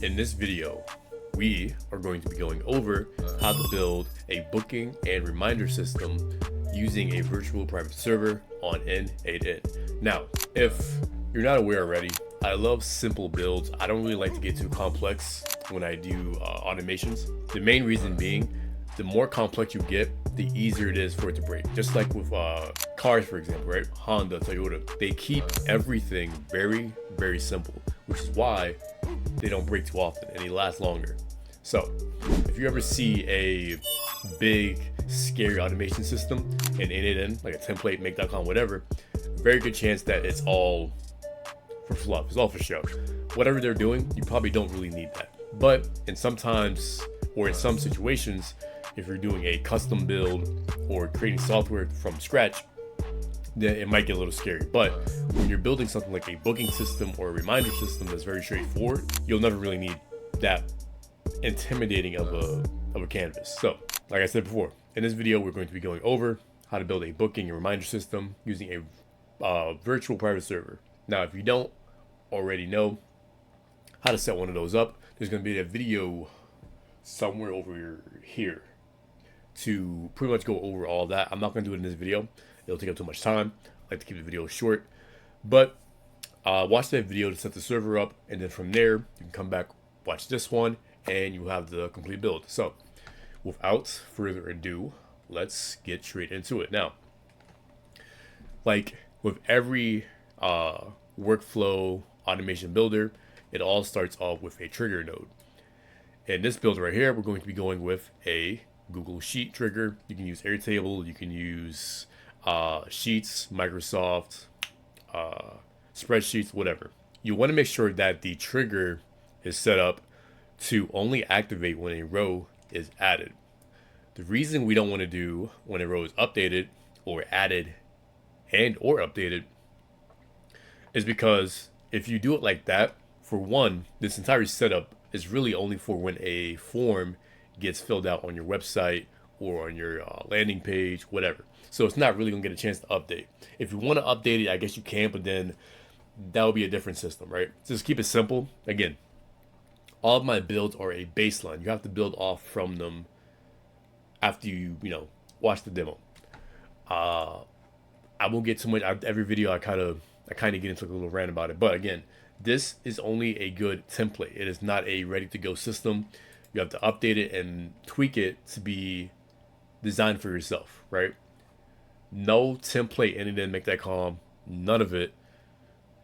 In this video, we are going to be going over how to build a booking and reminder system using a virtual private server on N8N. Now, if you're not aware already, I love simple builds. I don't really like to get too complex when I do automations. The main reason being, the more complex you get, the easier it is for it to break. Just like with cars, for example, right? Honda, Toyota, they keep everything very, very simple, which is why they don't break too often and they last longer. So if you ever see a big, scary automation system in N8N, like a template, make.com, whatever, very good chance that it's all for fluff. It's all for show. Whatever they're doing, you probably don't really need that. But in some situations, if you're doing a custom build or creating software from scratch, then it might get a little scary. But when you're building something like a booking system or a reminder system that's very straightforward, you'll never really need that intimidating of a canvas. So, like I said before, in this video, we're going to be going over how to build a booking and reminder system using a virtual private server. Now, if you don't already know how to set one of those up, there's going to be a video somewhere over here to pretty much go over all that. I'm not going to do it in this video. It'll take up too much time. I like to keep the video short. But watch that video to set the server up, and then from there, you can come back, watch this one, and you have the complete build. So, without further ado, let's get straight into it. Now, like with every workflow automation builder, it all starts off with a trigger node. In this build right here, we're going to be going with a Google Sheet trigger. You can use Airtable, you can use Sheets, Microsoft, spreadsheets, whatever. You want to make sure that the trigger is set up to only activate when a row is added. The reason we don't want to do when a row is updated or added and or updated is because if you do it like that, for one, this entire setup is really only for when a form gets filled out on your website or on your landing page, whatever. So it's not really gonna get a chance to update. If you want to update it, I guess you can, but then that would be a different system, right? So just keep it simple. Again, all of my builds are a baseline. You have to build off from them after you watch the demo. I won't get too much. Every video I kind of get into a little rant about it. But again, this is only a good template. It is not a ready to go system. You have to update it and tweak it to be designed for yourself, right? No template in it, make that calm. None of it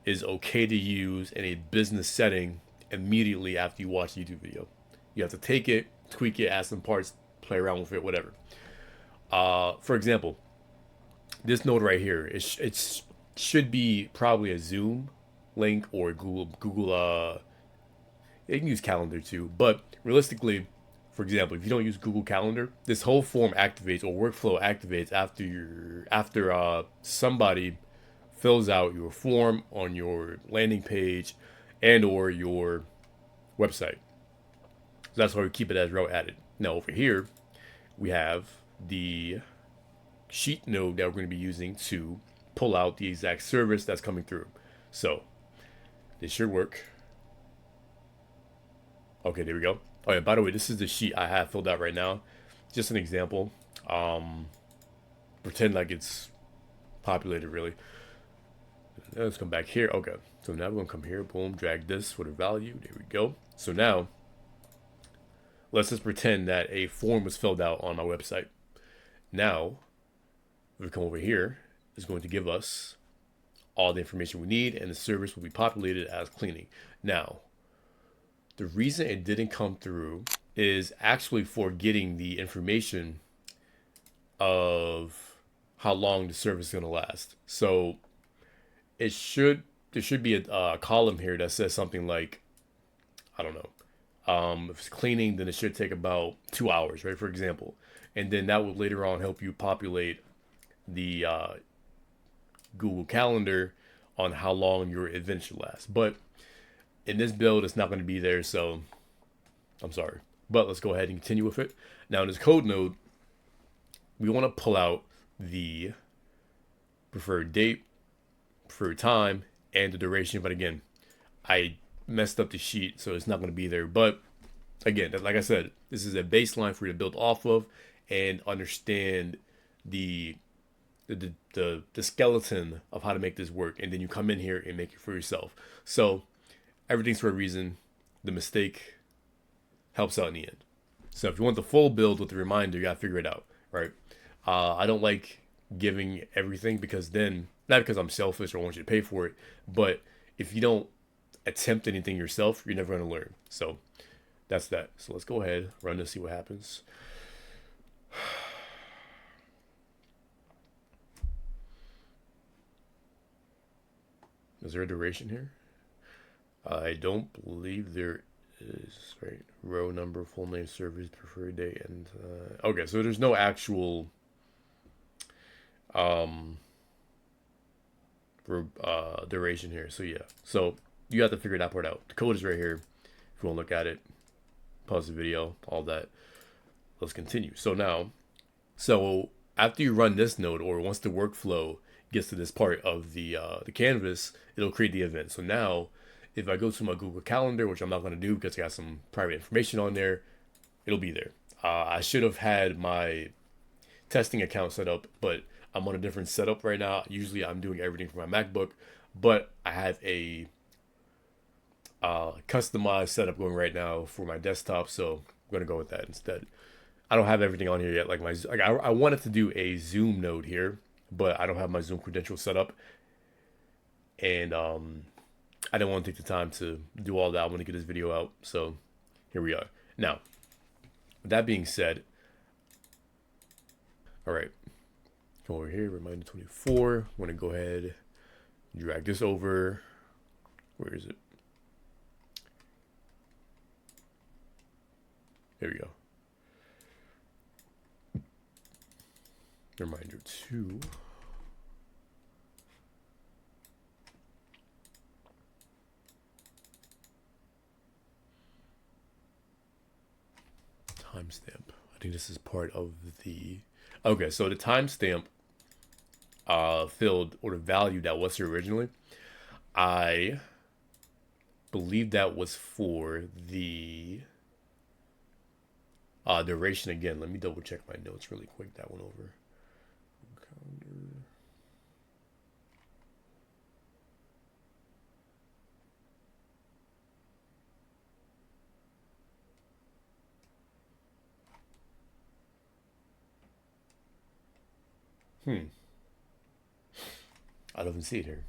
is okay to use in a business setting immediately after you watch a YouTube video. You have to take it, tweak it, add some parts, play around with it, whatever. For example, this node right here, it should be probably a Zoom link or Google. You can use Calendar too, but realistically, for example, if you don't use Google Calendar, this whole form activates or workflow activates after somebody fills out your form on your landing page and or your website. So that's why we keep it as row added. Now over here, we have the sheet node that we're going to be using to pull out the exact service that's coming through. So this should work. Okay, there we go. Oh yeah, by the way, this is the sheet I have filled out right now. Just an example. Pretend like it's populated really. Let's come back here. Okay, so now we're gonna come here, boom, drag this for the value. There we go. So now, let's just pretend that a form was filled out on my website. Now, if we come over here, it's going to give us all the information we need, and the service will be populated as cleaning. Now, the reason it didn't come through is actually for getting the information of how long the service is going to last. So there should be a column here that says something like, I don't know, if it's cleaning, then it should take about 2 hours, right? For example, and then that will later on help you populate the Google Calendar on how long your event should last. But in this build, it's not going to be there, so I'm sorry. But let's go ahead and continue with it. Now in this code node, we want to pull out the preferred date, preferred time, and the duration. But again, I messed up the sheet, so it's not going to be there. But again, like I said, this is a baseline for you to build off of and understand the the skeleton of how to make this work, and then you come in here and make it for yourself. So everything's for a reason. The mistake helps out in the end. So if you want the full build with the reminder, you gotta figure it out, right? I don't like giving everything, because then, not because I'm selfish or want you to pay for it, but if you don't attempt anything yourself, you're never gonna learn. So that's that. So let's go ahead, run this, see what happens. Is there a duration here? I don't believe there is, right? Row number, full name, service, preferred date, and okay, so there's no actual duration here. So yeah, so you have to figure that part out. The code is right here. If you want to look at it, pause the video, all that. Let's continue. So now, so after you run this node, or once the workflow gets to this part of the canvas, it'll create the event. So now, if I go to my Google Calendar, which I'm not going to do because I got some private information on there, it'll be there. I should have had my testing account set up, but I'm on a different setup right now. Usually I'm doing everything from my MacBook, but I have a customized setup going right now for my desktop, so I'm going to go with that instead. I don't have everything on here yet. I wanted to do a Zoom node here, but I don't have my Zoom credentials set up, and I didn't want to take the time to do all that. I want to get this video out, so here we are. Now, with that being said, all right, come over here, reminder 24. I'm going to go ahead and drag this over. Where is it? There we go. Reminder 2. Timestamp. I think this is part of the. Okay, so the timestamp field, or the value that was here originally, I believe that was for the duration. Again, let me double check my notes really quick. That one over. I don't even see it here.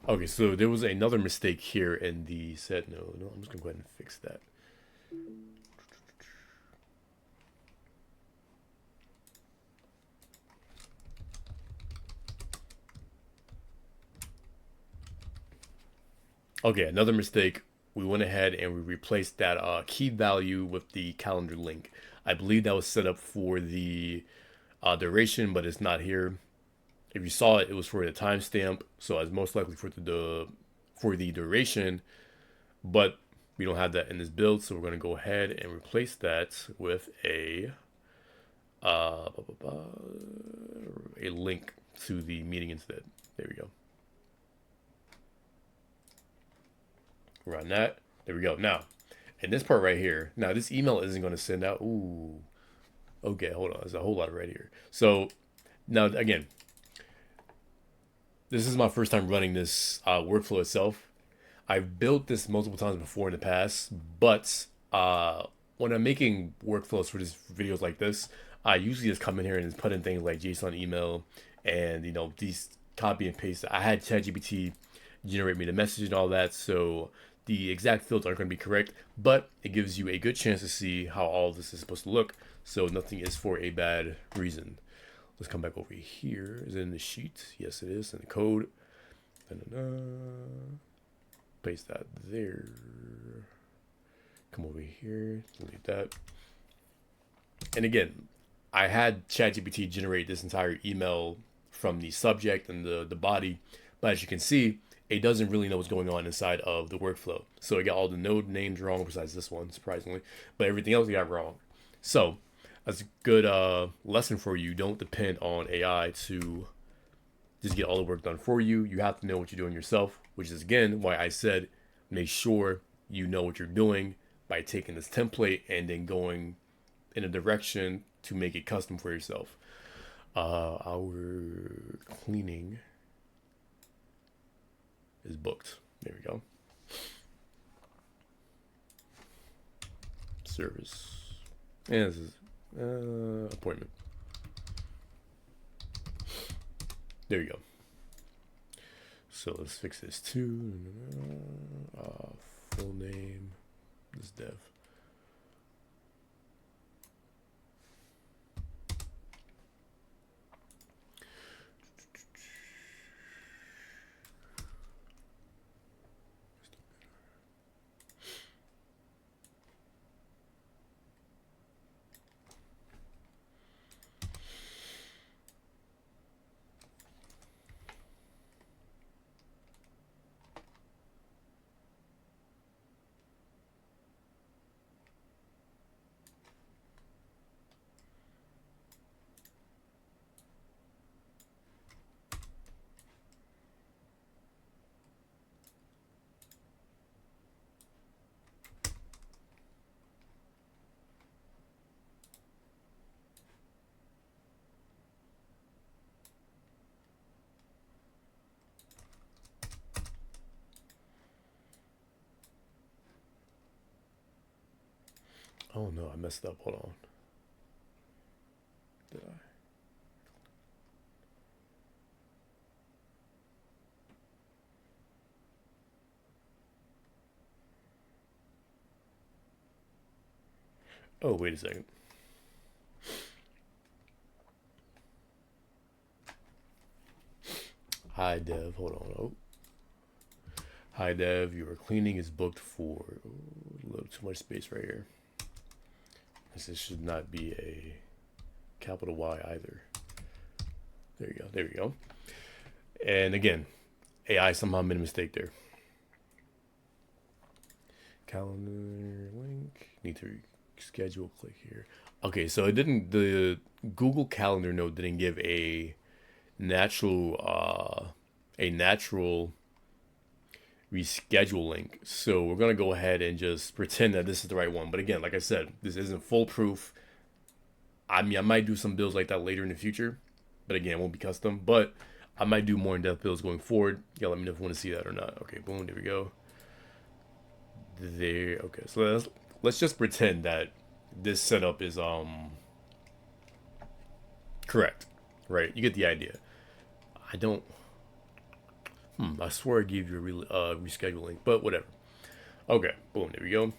Okay, so there was another mistake here in the set. No, I'm just gonna go ahead and fix that. Okay, another mistake. We went ahead and we replaced that key value with the calendar link. I believe that was set up for the duration, but it's not here. If you saw it, it was for the timestamp, so it's most likely for the duration, but we don't have that in this build, so we're going to go ahead and replace that with a link to the meeting instead. There we go. Run that. There we go. Now, in this part right here, now this email isn't going to send out. Ooh. Okay, hold on. There's a whole lot of red here. So now, again, this is my first time running this workflow itself. I've built this multiple times before in the past, but when I'm making workflows for these videos like this, I usually just come in here and just put in things like JSON email and, these copy and paste. I had ChatGPT generate me the message and all that, so the exact fields aren't going to be correct, but it gives you a good chance to see how all of this is supposed to look, so nothing is for a bad reason. Let's come back over here. Is it in the sheet? Yes, it is. In the code. Paste that there. Come over here. Delete that. And again, I had ChatGPT generate this entire email from the subject and the body, but as you can see, it doesn't really know what's going on inside of the workflow. So it got all the node names wrong, besides this one, surprisingly, but everything else it got wrong. So That's a good lesson for you. Don't depend on AI to just get all the work done for you. You have to know what you're doing yourself, which is again why I said make sure you know what you're doing by taking this template and then going in a direction to make it custom for yourself. Our cleaning is booked. There we go. Service. And this is appointment. There you go. So let's fix this too. Full name. This dev. Oh no, I messed up. Hold on. Did I? Oh, wait a second. Hi, Dev. Hold on. Oh. Hi, Dev. Your cleaning is booked for a little too much space right here. This should not be a capital Y either. There you go. There you go. And again, AI somehow made a mistake there. Calendar link. Need to schedule. Click here. Okay, so it didn't. The Google Calendar note didn't give a natural reschedule link. So we're gonna go ahead and just pretend that this is the right one. But again, like I said, this isn't foolproof. I mean, I might do some builds like that later in the future, but again, it won't be custom. But I might do more in-depth builds going forward. Yeah, let me know if you want to see that or not. Okay, boom, there we go. There. Okay, so let's just pretend that this setup is correct, right? You get the idea. I don't. I swear I gave you a rescheduling, but whatever. Okay, boom, there we go.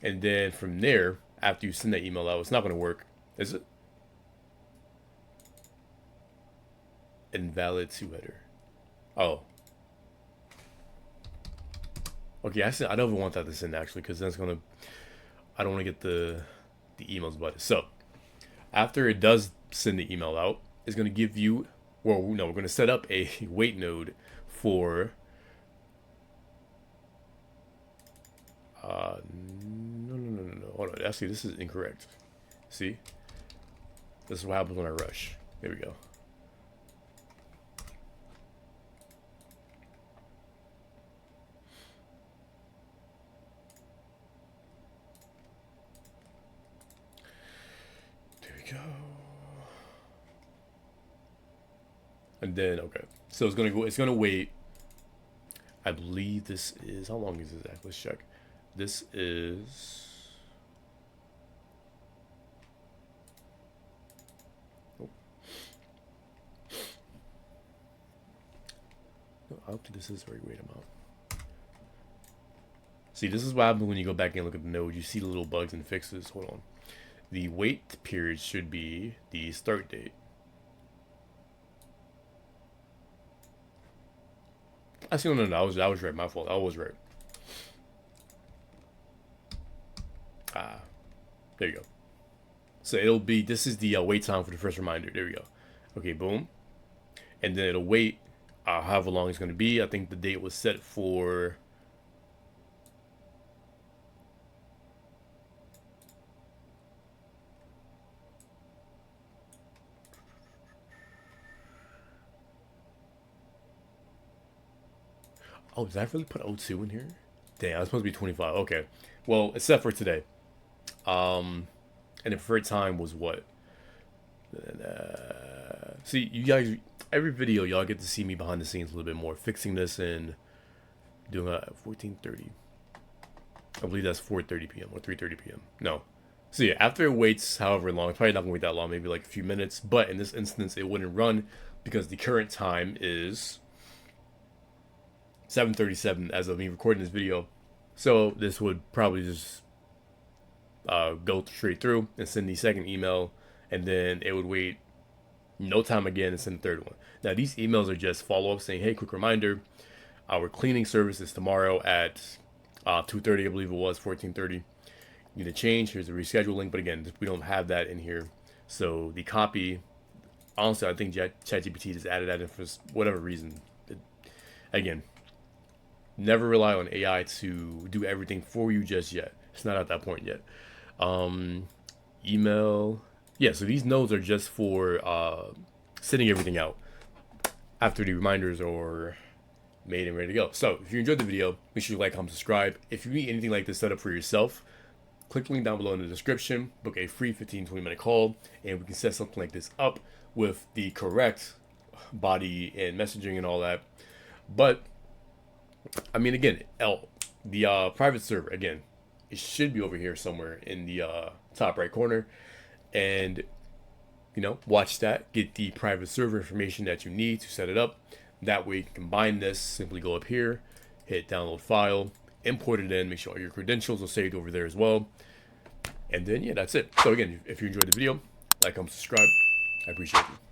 And then from there, after you send that email out, it's not going to work, is it? Invalid to header. Oh. Okay, I don't even want that to send actually, because then it's going to. I don't want to get the emails about it. So after it does send the email out, it's going to give you. Well, no, we're going to set up a wait node for no. Hold on. Actually, this is incorrect. See? This is what happens when I rush. There we go. There we go. And then okay. So it's gonna wait. I believe this is, how long is this exactly? Let's check. This is. Oh. No, I don't think this is the right wait amount. See, this is what happens when you go back and look at the node. You see the little bugs and fixes. Hold on. The wait period should be the start date. Actually, no. I was right. My fault. I was right. There you go. So it'll be, this is the wait time for the first reminder. There we go. Okay, boom. And then it'll wait however long it's going to be. I think the date was set for. Oh, did I really put O2 in here? Dang, I was supposed to be 25. Okay. Well, except for today. And the preferred time was what? See, you guys, every video, y'all get to see me behind the scenes a little bit more, fixing this and doing 14:30. I believe that's 4:30 p.m. or 3:30 p.m. No. So yeah, after it waits however long, it's probably not gonna wait that long, maybe like a few minutes. But in this instance, it wouldn't run because the current time is 7:37 as of me recording this video. So this would probably just go straight through and send the second email, and then it would wait no time again and send the third one. Now these emails are just follow-up saying, hey, quick reminder, our cleaning service is tomorrow at 2:30, I believe it was, 14:30. Need a change, here's a reschedule link, but again, we don't have that in here. So the copy, honestly, I think ChatGPT just added that in for whatever reason. Again, never rely on AI to do everything for you just yet. It's not at that point yet. Email. Yeah, so these nodes are just for sending everything out after the reminders are made and ready to go. So if you enjoyed the video, make sure you like, comment, subscribe. If you need anything like this set up for yourself, click the link down below in the description, book a free 15-20 minute call, and we can set something like this up with the correct body and messaging and all that. But I mean, again, the private server, again, it should be over here somewhere in the top right corner. And, you know, watch that, get the private server information that you need to set it up. That way you can combine this, simply go up here, hit download file, import it in, make sure all your credentials are saved over there as well. And then, yeah, that's it. So again, if you enjoyed the video, like, comment, subscribe. I appreciate you.